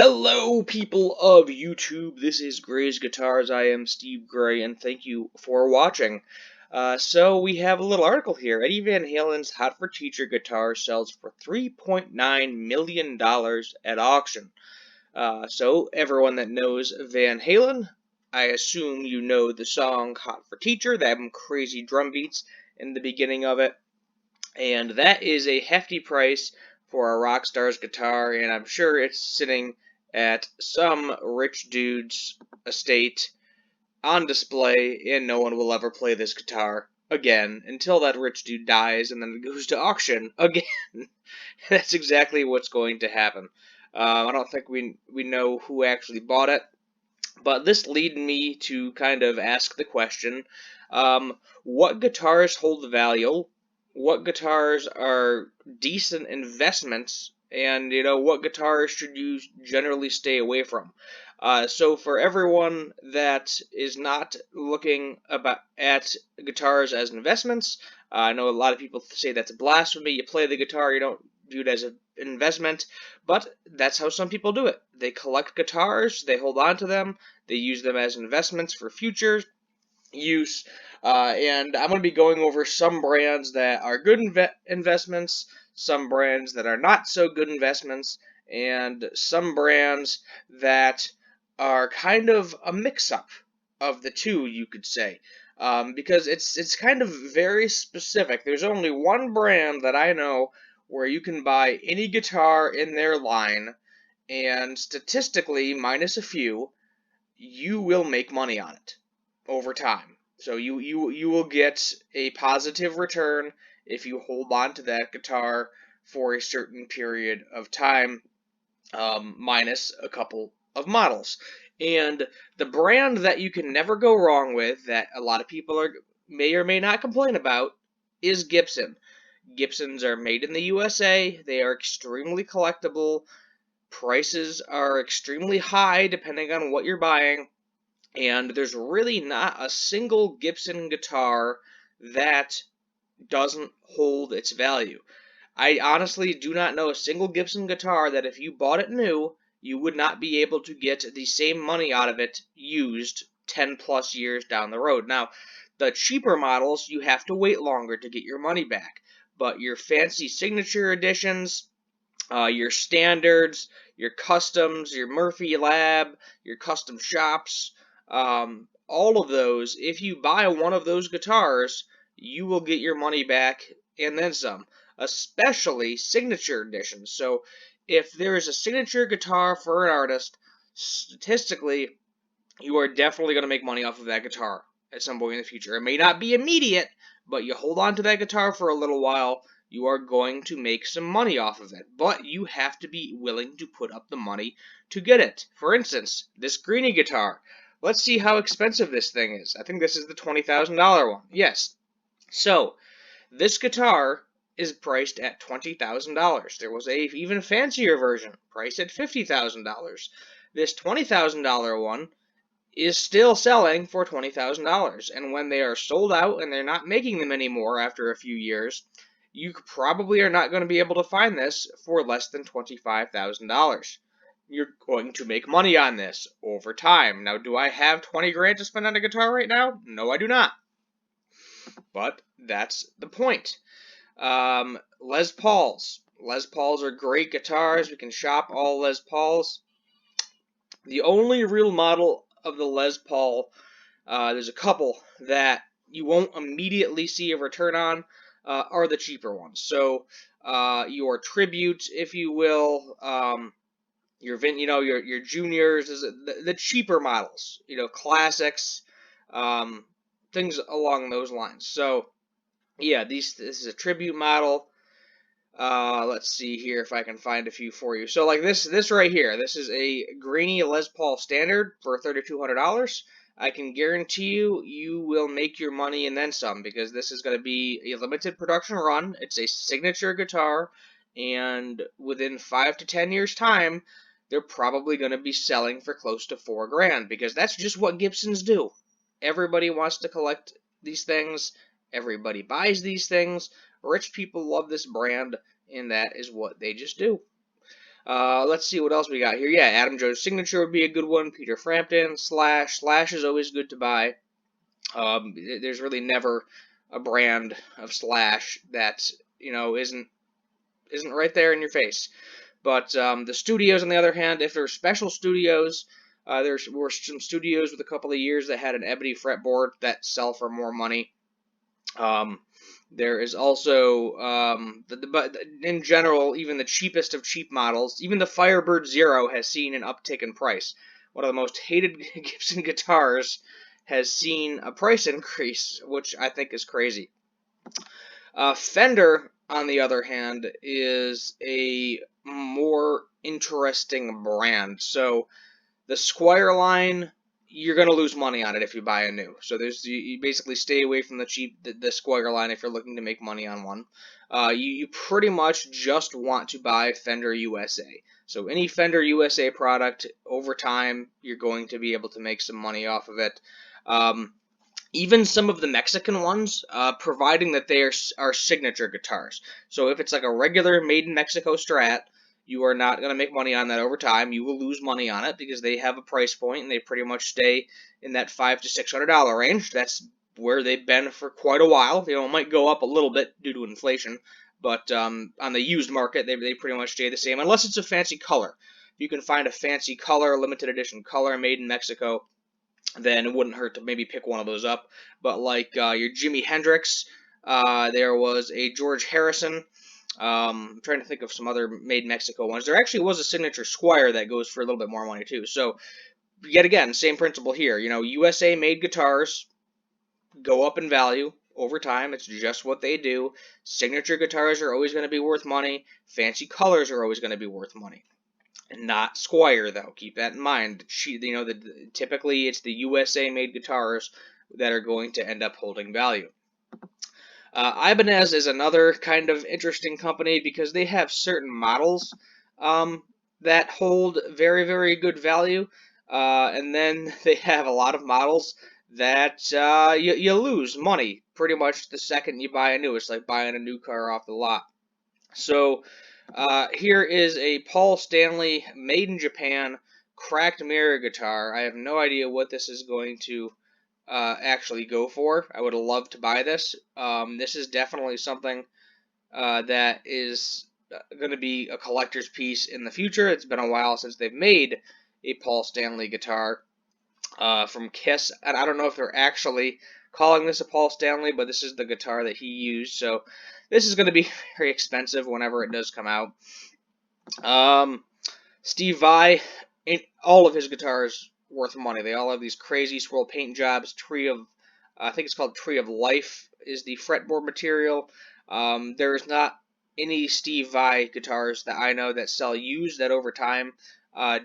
Hello, people of YouTube. This is Gray's Guitars. I am Steve Gray, and thank you for watching. So we have a little article here. Eddie Van Halen's Hot for Teacher guitar sells for $3.9 million at auction. So everyone that knows Van Halen, I assume you know the song Hot for Teacher, them crazy drum beats in the beginning of it. And that is a hefty price for a rock star's guitar, and I'm sure it's sitting at some rich dude's estate on display, and no one will ever play this guitar again until that rich dude dies, and then it goes to auction again. That's exactly what's going to happen. I don't think we know who actually bought it, but this lead me to kind of ask the question, what guitars hold the value? What guitars are decent investments? And, what guitars should you generally stay away from? So for everyone that is not looking at guitars as investments, I know a lot of people say that's blasphemy. You play the guitar, you don't view it as an investment, but that's how some people do it. They collect guitars, they hold on to them, they use them as investments for future use, and I'm going to be going over some brands that are good investments, some brands that are not so good investments, and some brands that are kind of a mix-up of the two, you could say, because it's kind of very specific. There's only one brand that I know where you can buy any guitar in their line, and statistically, minus a few, you will make money on it over time. So you will get a positive return if you hold on to that guitar for a certain period of time, minus a couple of models. And the brand that you can never go wrong with, that a lot of people may or may not complain about, is Gibson. Gibsons are made in the USA. They are extremely collectible. Prices are extremely high depending on what you're buying. And there's really not a single Gibson guitar that doesn't hold its value. I honestly do not know a single Gibson guitar that if you bought it new, you would not be able to get the same money out of it used 10 plus years down the road. Now, the cheaper models, you have to wait longer to get your money back. But your fancy signature editions, your standards, your customs, your Murphy Lab, your custom shops, all of those, if you buy one of those guitars, you will get your money back and then some, especially signature editions. So if there is a signature guitar for an artist, statistically, you are definitely going to make money off of that guitar at some point in the future. It may not be immediate, but you hold on to that guitar for a little while, you are going to make some money off of it. But you have to be willing to put up the money to get it. For instance, this Greenie guitar. Let's see how expensive this thing is. I think this is the $20,000 one. Yes. So, this guitar is priced at $20,000. There was a even fancier version, priced at $50,000. This $20,000 one is still selling for $20,000. And when they are sold out and they're not making them anymore after a few years, you probably are not going to be able to find this for less than $25,000. You're going to make money on this over time. Now, do I have 20 grand to spend on a guitar right now? No, I do not. But that's the point. Les Pauls. Les Pauls are great guitars. We can shop all Les Pauls. The only real model of the Les Paul, there's a couple that you won't immediately see a return on, are the cheaper ones. So your Tribute, if you will, your Juniors, is the cheaper models, classics, things along those lines. So yeah, this is a Tribute model. Let's see here if I can find a few for you. So like this right here, this is a Greenie Les Paul Standard for $3,200. I can guarantee you will make your money and then some, because this is going to be a limited production run. It's a signature guitar, and within 5 to 10 years time, they're probably going to be selling for close to $4 grand, because that's just what Gibsons do. Everybody wants to collect these things. Everybody buys these things. Rich people love this brand, and that is what they just do. Let's see what else we got here. Yeah, Adam Jones Signature would be a good one. Peter Frampton, Slash is always good to buy. There's really never a brand of Slash that isn't right there in your face. But the studios, on the other hand, if they're special studios, there were some studios with a couple of years that had an ebony fretboard that sell for more money. There is also, but in general, even the cheapest of cheap models, even the Firebird Zero has seen an uptick in price. One of the most hated Gibson guitars has seen a price increase, which I think is crazy. Fender, on the other hand, is a more interesting brand. So the Squire line, you're going to lose money on it if you buy a new. So you basically stay away from the Squire line if you're looking to make money on one. You pretty much just want to buy Fender USA. So any Fender USA product, over time, you're going to be able to make some money off of it. Even some of the Mexican ones, providing that they are signature guitars. So if it's like a regular made in Mexico Strat, you are not going to make money on that over time. You will lose money on it because they have a price point and they pretty much stay in that $500 to $600 range. That's where they've been for quite a while. It might go up a little bit due to inflation, but on the used market, they pretty much stay the same unless it's a fancy color. If you can find a fancy color, limited edition color made in Mexico, then it wouldn't hurt to maybe pick one of those up. But like your Jimi Hendrix, there was a George Harrison. I'm trying to think of some other made in Mexico ones. There actually was a signature Squire that goes for a little bit more money too. So yet again, same principle here. USA made guitars go up in value over time. It's just what they do. Signature guitars are always going to be worth money. Fancy colors are always going to be worth money. Not Squire, though. Keep that in mind. Typically it's the USA-made guitars that are going to end up holding value. Ibanez is another kind of interesting company because they have certain models that hold very, very good value, and then they have a lot of models that you lose money pretty much the second you buy a new. It's like buying a new car off the lot. So here is a Paul Stanley made in Japan cracked mirror guitar. I have no idea what this is going to actually go for. I would love to buy this. This is definitely something that is going to be a collector's piece in the future. It's been a while since they've made a Paul Stanley guitar from Kiss, and I don't know if they're actually calling this a Paul Stanley, but this is the guitar that he used, so this is going to be very expensive whenever it does come out. Steve Vai, all of his guitars worth money. They all have these crazy swirl paint jobs. I think it's called Tree of Life is the fretboard material. There is not any Steve Vai guitars that I know that sell used that over time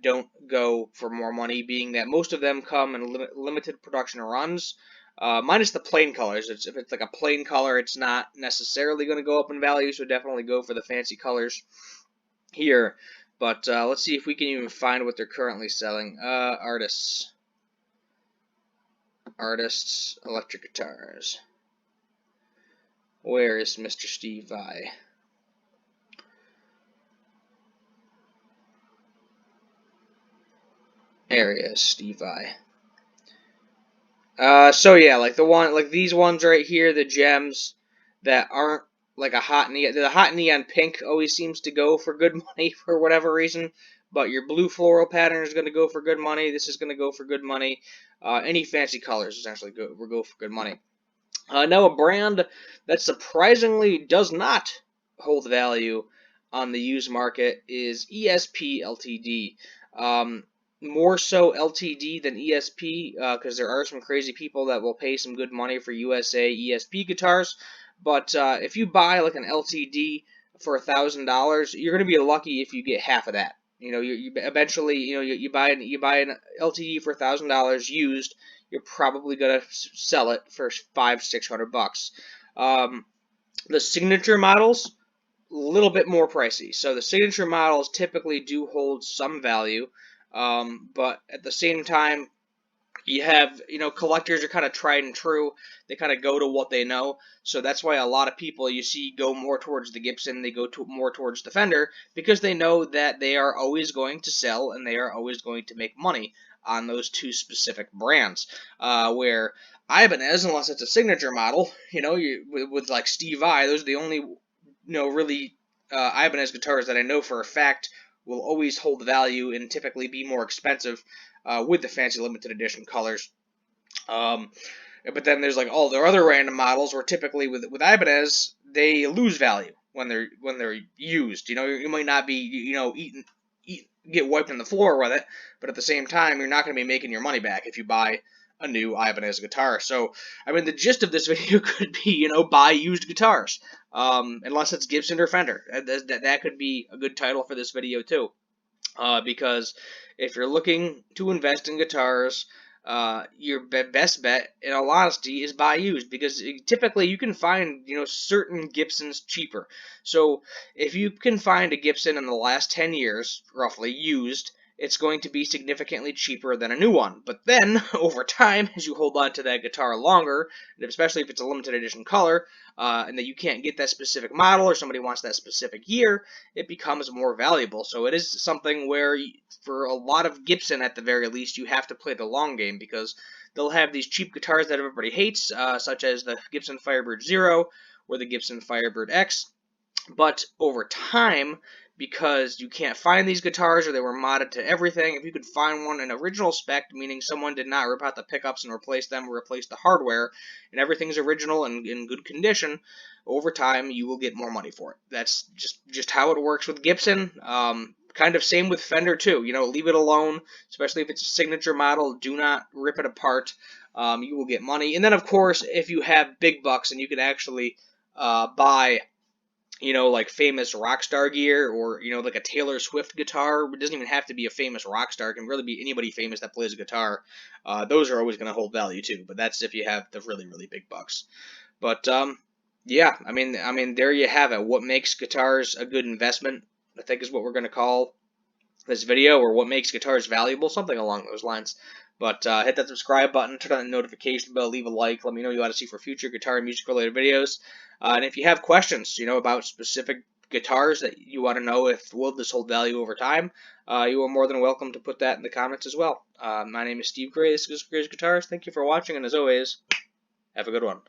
don't go for more money, being that most of them come in limited production runs, minus the plain colors. If it's like a plain color, it's not necessarily going to go up in value, so definitely go for the fancy colors here. But let's see if we can even find what they're currently selling. Artists, electric guitars. Where is Mr. Steve Vai? There he is, Steve Vai. So yeah, like these ones right here, the gems that aren't like a hot neon. The hot neon pink always seems to go for good money for whatever reason. But your blue floral pattern is going to go for good money. This is going to go for good money. Any fancy colors essentially will go for good money. Now a brand that surprisingly does not hold value on the used market is ESP Ltd. More so Ltd than ESP because there are some crazy people that will pay some good money for USA ESP guitars. But if you buy like an Ltd for $1,000, you're going to be lucky if you get half of that. You eventually, you buy an LTD for $1,000 used, you're probably gonna sell it for $500-600. The signature models, a little bit more pricey. So the signature models typically do hold some value, but at the same time, You have, collectors are kind of tried and true. They kind of go to what they know. So that's why a lot of people you see go more towards the Gibson, they go more towards the Fender, because they know that they are always going to sell and they are always going to make money on those two specific brands. Where Ibanez, unless it's a signature model, with like Steve Vai, those are the only, really Ibanez guitars that I know for a fact will always hold value and typically be more expensive with the fancy limited edition colors. Um, but then there's like all their other random models where typically with Ibanez they lose value when they're used. You might not be get wiped on the floor with it, but at the same time you're not going to be making your money back if you buy a new Ibanez guitar. So I mean the gist of this video could be buy used guitars, unless it's Gibson or Fender. That could be a good title for this video too. Because if you're looking to invest in guitars, your best bet, in all honesty, is buy used, because typically you can find certain Gibsons cheaper. So if you can find a Gibson in the last 10 years, roughly used, it's going to be significantly cheaper than a new one. But then over time, as you hold on to that guitar longer, and especially if it's a limited edition color, and that you can't get that specific model or somebody wants that specific year, it becomes more valuable. So it is something where, for a lot of Gibson at the very least, you have to play the long game, because they'll have these cheap guitars that everybody hates, such as the Gibson Firebird Zero or the Gibson Firebird X. But over time, because you can't find these guitars or they were modded to everything, if you could find one in original spec, meaning someone did not rip out the pickups and replace them or replace the hardware, and everything's original and in good condition, over time you will get more money for it. That's just how it works with Gibson. Kind of same with Fender too. Leave it alone, especially if it's a signature model. Do not rip it apart. You will get money. And then of course, if you have big bucks and you can actually buy like famous rock star gear, or, like a Taylor Swift guitar. It doesn't even have to be a famous rock star. It can really be anybody famous that plays a guitar. Those are always going to hold value too, but that's if you have the really, really big bucks. But, yeah, I mean, there you have it. What makes guitars a good investment, I think, is what we're going to call this video, or what makes guitars valuable, something along those lines. But hit that subscribe button, turn on the notification bell, leave a like, let me know what you want to see for future guitar and music related videos. And if you have questions, about specific guitars that you want to know if will this hold value over time, you are more than welcome to put that in the comments as well. My name is Steve Gray. This is Gray's Guitars. Thank you for watching, and as always, have a good one.